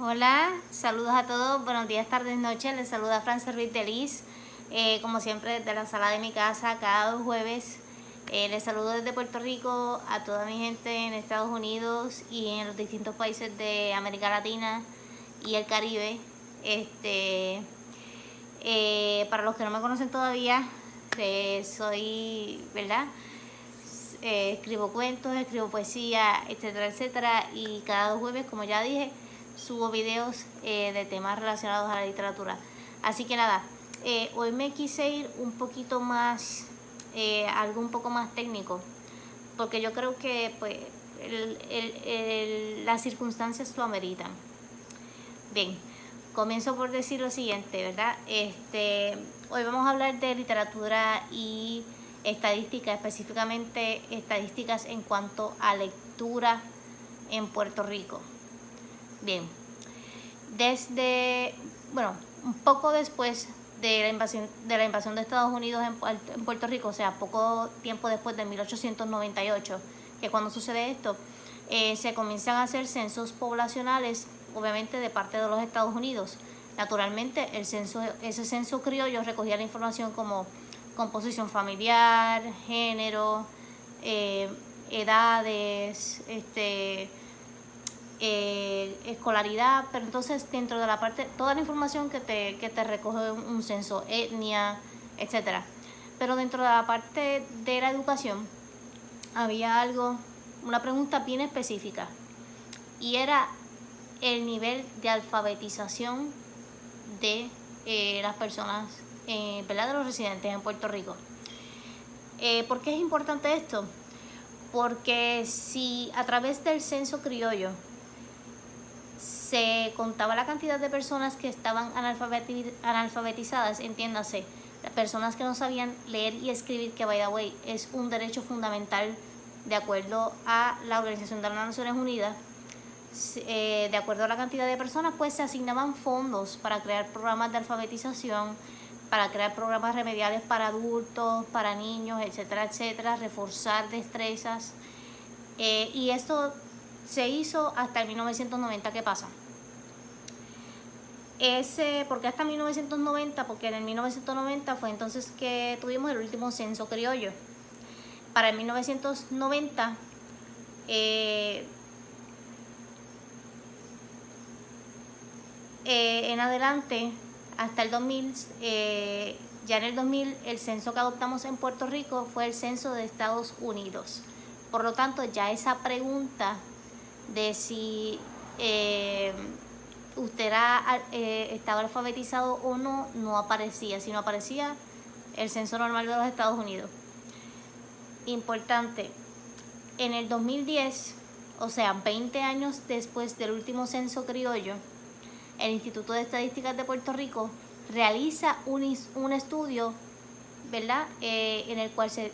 Hola, saludos a todos, buenos días, tardes, noches. Les saluda Fran Servit de Liz, como siempre desde la sala de mi casa, cada 2 jueves. Les saludo desde Puerto Rico a toda mi gente en Estados Unidos y en los distintos países de América Latina y el Caribe. Para los que no me conocen todavía, soy, ¿verdad? Escribo cuentos, escribo poesía, etcétera, etcétera, y cada 2 jueves, como ya dije, subo videos de temas relacionados a la literatura. Así que nada, hoy me quise ir un poquito más, algo un poco más técnico, porque yo creo que pues las circunstancias lo ameritan. Bien, comienzo por decir lo siguiente, ¿verdad? Hoy vamos a hablar de literatura y estadísticas, específicamente estadísticas en cuanto a lectura en Puerto Rico. Bien, un poco después de la invasión de Estados Unidos en Puerto Rico, o sea, poco tiempo después de 1898, que es cuando sucede esto, se comienzan a hacer censos poblacionales, obviamente de parte de los Estados Unidos. Naturalmente, ese censo criollo recogía la información como composición familiar, género, edades, escolaridad, pero entonces dentro de la parte, toda la información que te recoge un censo, etnia, etcétera. Pero dentro de la parte de la educación había una pregunta bien específica, y era el nivel de alfabetización de las personas, ¿verdad? De los residentes en Puerto Rico. ¿Por qué es importante esto? Porque si a través del censo criollo se contaba la cantidad de personas que estaban analfabetizadas, entiéndase, las personas que no sabían leer y escribir, que by the way es un derecho fundamental de acuerdo a la Organización de las Naciones Unidas, de acuerdo a la cantidad de personas, pues se asignaban fondos para crear programas de alfabetización, para crear programas remediales para adultos, para niños, etcétera, etcétera, reforzar destrezas. Y esto se hizo hasta el 1990. ¿Qué pasa? ¿Por qué hasta 1990? Porque en el 1990 fue entonces que tuvimos el último censo criollo. Para el 1990, en adelante, hasta el 2000, ya en el 2000, el censo que adoptamos en Puerto Rico fue el censo de Estados Unidos. Por lo tanto, ya esa pregunta de si usted estaba alfabetizado o no, no aparecía, sino aparecía el censo normal de los Estados Unidos. Importante, en el 2010, o sea, 20 años después del último censo criollo, el Instituto de Estadísticas de Puerto Rico realiza un estudio, ¿verdad? En el cual se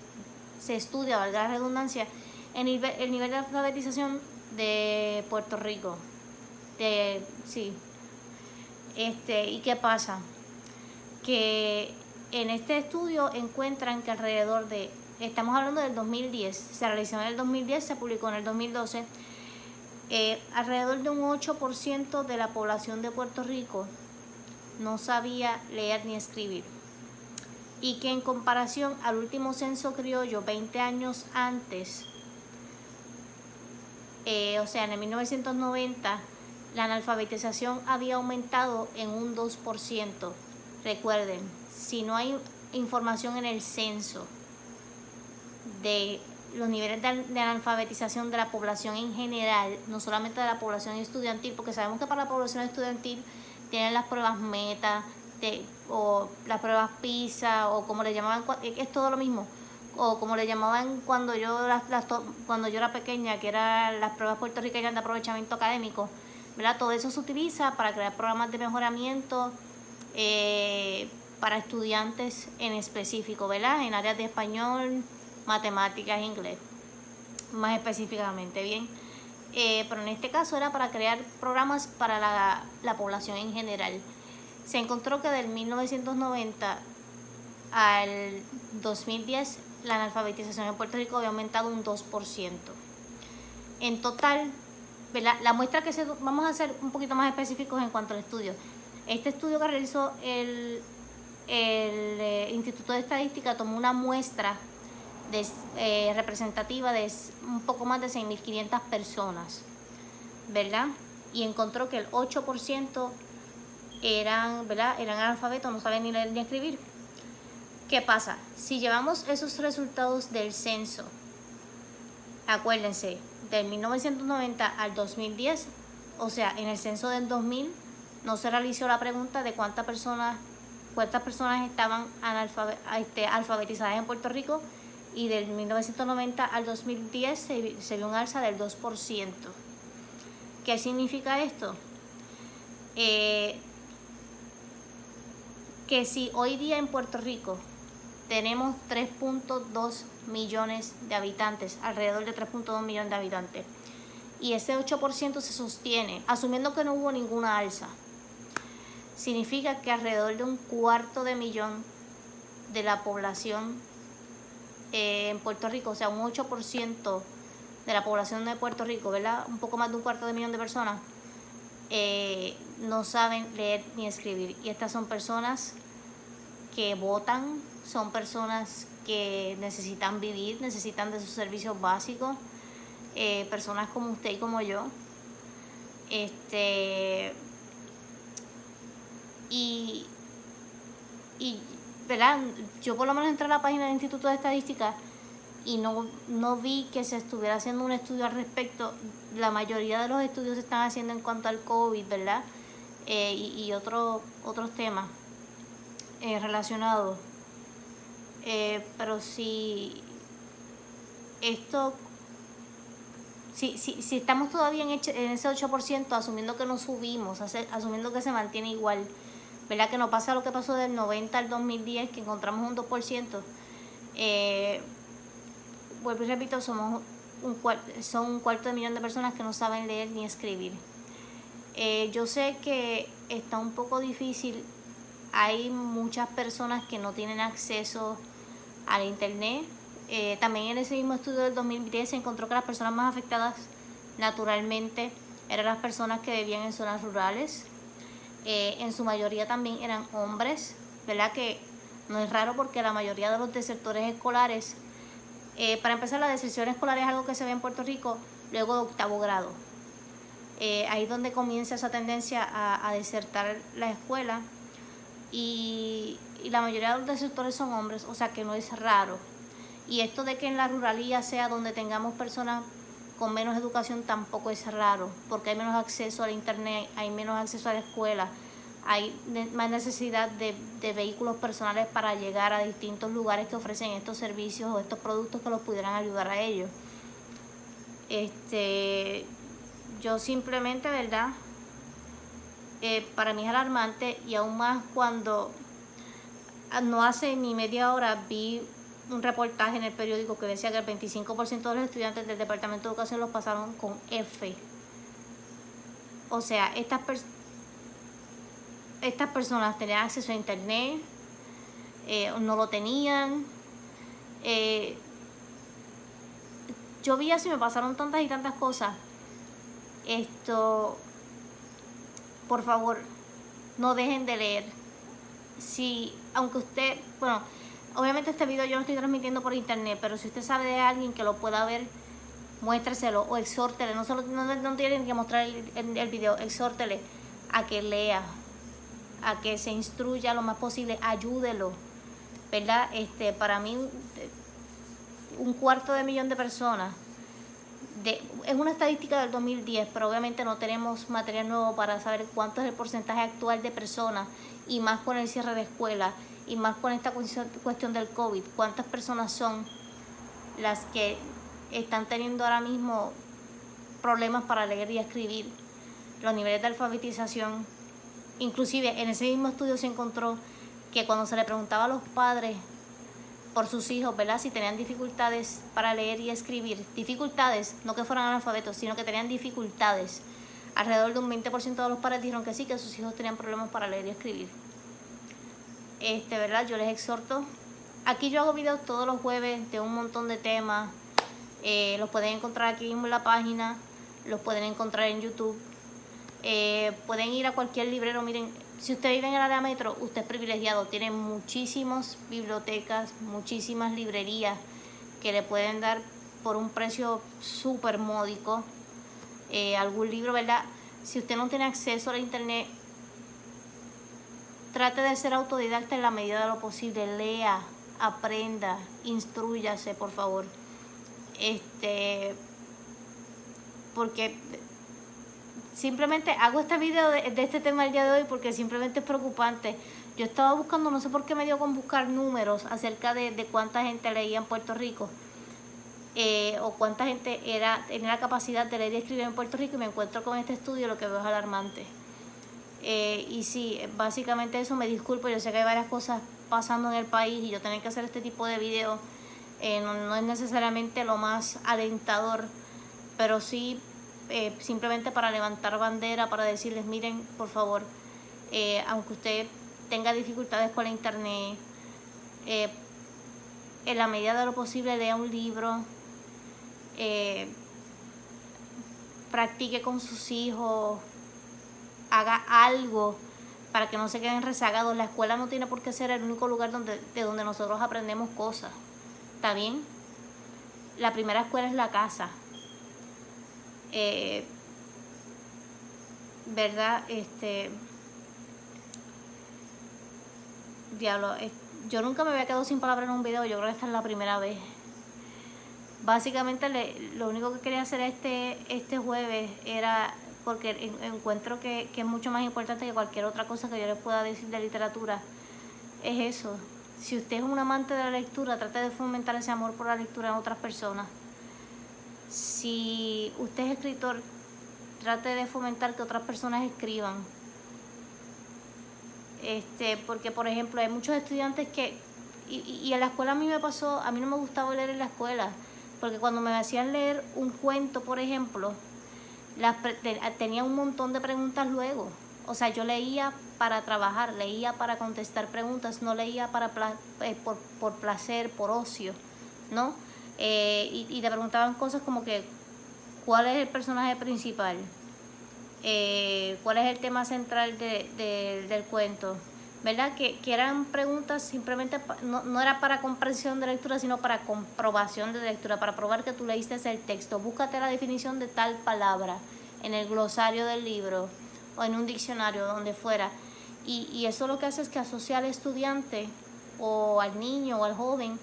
estudia, valga la redundancia, el nivel de alfabetización de Puerto Rico. ¿Y qué pasa? Que en este estudio encuentran que alrededor de, estamos hablando del 2010, se realizó en el 2010, se publicó en el 2012, alrededor de un 8% de la población de Puerto Rico no sabía leer ni escribir, y que en comparación al último censo criollo 20 años antes, o sea, en el 1990, la analfabetización había aumentado en un 2%. Recuerden, si no hay información en el censo de los niveles de analfabetización de la población en general, no solamente de la población estudiantil, porque sabemos que para la población estudiantil tienen las pruebas META o las pruebas PISA, o como le llamaban, es todo lo mismo, o como le llamaban cuando yo era pequeña, que eran las pruebas puertorriqueñas de aprovechamiento académico, ¿verdad? Todo eso se utiliza para crear programas de mejoramiento para estudiantes en específico, ¿verdad? En áreas de español, matemáticas, inglés, más específicamente, bien. Pero en este caso era para crear programas para la población en general. Se encontró que del 1990 al 2010 la analfabetización en Puerto Rico había aumentado un 2%. En total, ¿verdad? La muestra vamos a ser un poquito más específicos en cuanto al estudio. Este estudio que realizó el Instituto de Estadística tomó una muestra representativa de un poco más de 6.500 personas, ¿verdad? Y encontró que el 8% eran analfabetos, no saben ni leer ni escribir. ¿Qué pasa? Si llevamos esos resultados del censo, acuérdense, del 1990 al 2010, o sea, en el censo del 2000 no se realizó la pregunta de cuántas personas estaban alfabetizadas en Puerto Rico, y del 1990 al 2010 se vio un alza del 2%. ¿Qué significa esto? Que si hoy día en Puerto Rico tenemos 3.2 millones de habitantes, alrededor de 3.2 millones de habitantes, y ese 8% se sostiene, asumiendo que no hubo ninguna alza, significa que alrededor de 250.000 de la población en Puerto Rico, o sea, un 8% de la población de Puerto Rico, ¿verdad? Un poco más de 250.000 de personas no saben leer ni escribir. Y estas son personas que votan, son personas que necesitan vivir, necesitan de sus servicios básicos, personas como usted y como yo. Y ¿verdad? Yo por lo menos entré a la página del Instituto de Estadística y no vi que se estuviera haciendo un estudio al respecto. La mayoría de los estudios se están haciendo en cuanto al COVID, ¿verdad? Y otros temas relacionados. Pero si estamos todavía en ese 8%, asumiendo que no subimos, asumiendo que se mantiene igual, ¿verdad? Que no pasa lo que pasó del 90 al 2010, que encontramos un 2%. Vuelvo y repito, son 250.000 de personas que no saben leer ni escribir. Yo sé que está un poco difícil. Hay muchas personas que no tienen acceso al internet. También en ese mismo estudio del 2010 se encontró que las personas más afectadas naturalmente eran las personas que vivían en zonas rurales. En su mayoría también eran hombres, ¿verdad? Que no es raro porque la mayoría de los desertores escolares, para empezar, la deserción escolar es algo que se ve en Puerto Rico luego de octavo grado. Ahí es donde comienza esa tendencia a desertar la escuela, y la mayoría de los desertores son hombres, o sea que no es raro. Y esto de que en la ruralía sea donde tengamos personas con menos educación tampoco es raro, porque hay menos acceso al internet, hay menos acceso a la escuela, hay más necesidad de vehículos personales para llegar a distintos lugares que ofrecen estos servicios o estos productos que los pudieran ayudar a ellos. Yo simplemente, ¿verdad? Para mí es alarmante, y aún más cuando no hace ni media hora vi un reportaje en el periódico que decía que el 25% de los estudiantes del Departamento de Educación los pasaron con F. O sea, estas personas tenían acceso a internet, no lo tenían. Yo vi así, me pasaron tantas y tantas cosas. Por favor, no dejen de leer. Aunque usted, bueno, obviamente este video yo lo estoy transmitiendo por internet, pero si usted sabe de alguien que lo pueda ver, muéstreselo o exhórtele. No tienen que mostrar el video, exhórtele a que lea, a que se instruya lo más posible, ayúdelo, ¿verdad? Para mí, 250.000 de personas, es una estadística del 2010, pero obviamente no tenemos material nuevo para saber cuánto es el porcentaje actual de personas, y más con el cierre de escuelas, y más con esta cuestión del COVID, cuántas personas son las que están teniendo ahora mismo problemas para leer y escribir, los niveles de alfabetización. Inclusive en ese mismo estudio se encontró que cuando se le preguntaba a los padres por sus hijos, ¿verdad?, si tenían dificultades para leer y escribir, dificultades, no que fueran analfabetos, sino que tenían dificultades, alrededor de un 20% de los padres dijeron que sí, que sus hijos tenían problemas para leer y escribir. ¿Verdad? Yo les exhorto. Aquí yo hago videos todos los jueves de un montón de temas. Los pueden encontrar aquí mismo en la página. los pueden encontrar en YouTube. Pueden ir a cualquier librero. Miren, si usted vive en el área metro, usted es privilegiado. Tiene muchísimas bibliotecas, muchísimas librerías que le pueden dar por un precio súper módico algún libro, ¿verdad? Si usted no tiene acceso a la internet, trate de ser autodidacta en la medida de lo posible. Lea, aprenda, instrúyase, por favor. Porque simplemente hago este video de este tema el día de hoy porque simplemente es preocupante. Yo estaba buscando, no sé por qué me dio con buscar números acerca de cuánta gente leía en Puerto Rico, o cuánta gente tenía la capacidad de leer y escribir en Puerto Rico, y me encuentro con este estudio. Lo que veo es alarmante. Y sí, básicamente eso. Me disculpo, yo sé que hay varias cosas pasando en el país y yo tener que hacer este tipo de videos no es necesariamente lo más alentador, pero sí simplemente para levantar bandera, para decirles, miren, por favor, aunque usted tenga dificultades con la internet, en la medida de lo posible lea un libro, practique con sus hijos, haga algo para que no se queden rezagados. La escuela no tiene por qué ser el único lugar de donde nosotros aprendemos cosas. ¿Está bien? La primera escuela es la casa. ¿Verdad? Diablo, yo nunca me había quedado sin palabras en un video. Yo creo que esta es la primera vez. Básicamente lo único que quería hacer este jueves era porque encuentro que es mucho más importante que cualquier otra cosa que yo les pueda decir de literatura. Es eso. Si usted es un amante de la lectura, trate de fomentar ese amor por la lectura en otras personas. Si usted es escritor, trate de fomentar que otras personas escriban. Porque, por ejemplo, hay muchos estudiantes que... Y en la escuela a mí me pasó, a mí no me gustaba leer en la escuela, porque cuando me hacían leer un cuento, por ejemplo, tenía un montón de preguntas luego. O sea, yo leía para trabajar, leía para contestar preguntas, no leía por placer, por ocio, ¿no? Y te preguntaban cosas como que, ¿cuál es el personaje principal? ¿Cuál es el tema central del cuento? ¿Verdad? Que eran preguntas simplemente, no era para comprensión de lectura, sino para comprobación de lectura, para probar que tú leíste el texto. Búscate la definición de tal palabra en el glosario del libro o en un diccionario, donde fuera. Y eso lo que hace es que asocia al estudiante o al niño o al joven,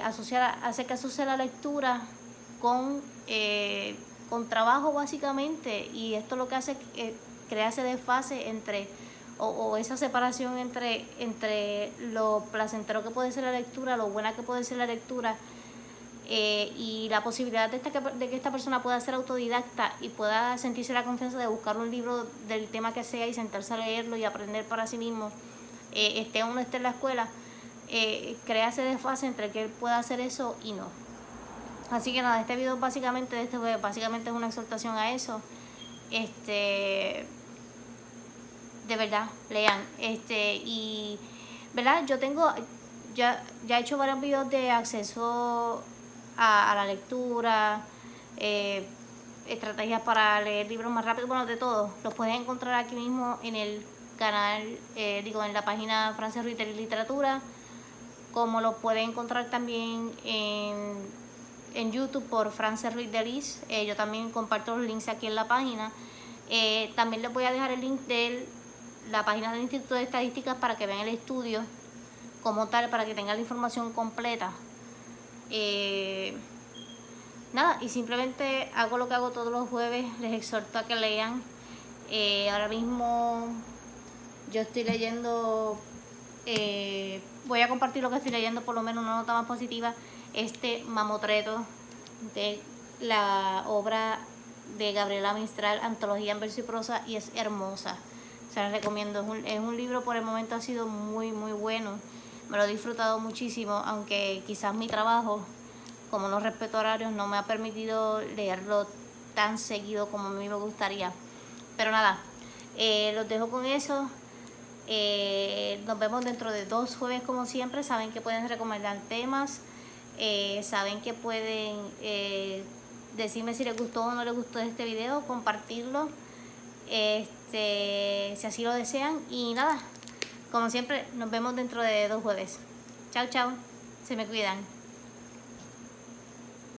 hace que asocie la lectura con trabajo, básicamente. Y esto lo que hace es crear ese desfase o esa separación entre lo placentero que puede ser la lectura, lo buena que puede ser la lectura, y la posibilidad de que esta persona pueda ser autodidacta y pueda sentirse la confianza de buscar un libro del tema que sea y sentarse a leerlo y aprender para sí mismo, esté o no esté en la escuela. Crea ese desfase entre que él pueda hacer eso y no. Así que nada, este video básicamente es una exhortación a eso. De verdad, lean. Y verdad, yo tengo ya he hecho varios videos de acceso a la lectura, estrategias para leer libros más rápido, bueno, de todo. Los puedes encontrar aquí mismo en el canal, en la página Frances Ruiz de Literatura, como lo puedes encontrar también en YouTube por Frances Ruiz de Lis. Yo también comparto los links aquí en la página. También les voy a dejar el link de la página del Instituto de Estadísticas para que vean el estudio como tal, para que tengan la información completa. Nada, y simplemente hago lo que hago todos los jueves, les exhorto a que lean. Ahora mismo yo estoy leyendo, voy a compartir lo que estoy leyendo, por lo menos una nota más positiva, Mamotreto, de la obra de Gabriela Mistral, antología en verso y prosa, y es hermosa. Se la recomiendo. Es un libro, por el momento ha sido muy muy bueno, me lo he disfrutado muchísimo, aunque quizás mi trabajo, como no respeto horarios, no me ha permitido leerlo tan seguido como a mí me gustaría. Pero nada, los dejo con eso. Nos vemos dentro de 2 jueves como siempre. Saben que pueden recomendar temas, saben que pueden decirme si les gustó o no les gustó este video, compartirlo, si así lo desean. Y nada, como siempre, nos vemos dentro de 2 jueves. Chao, chao, se me cuidan.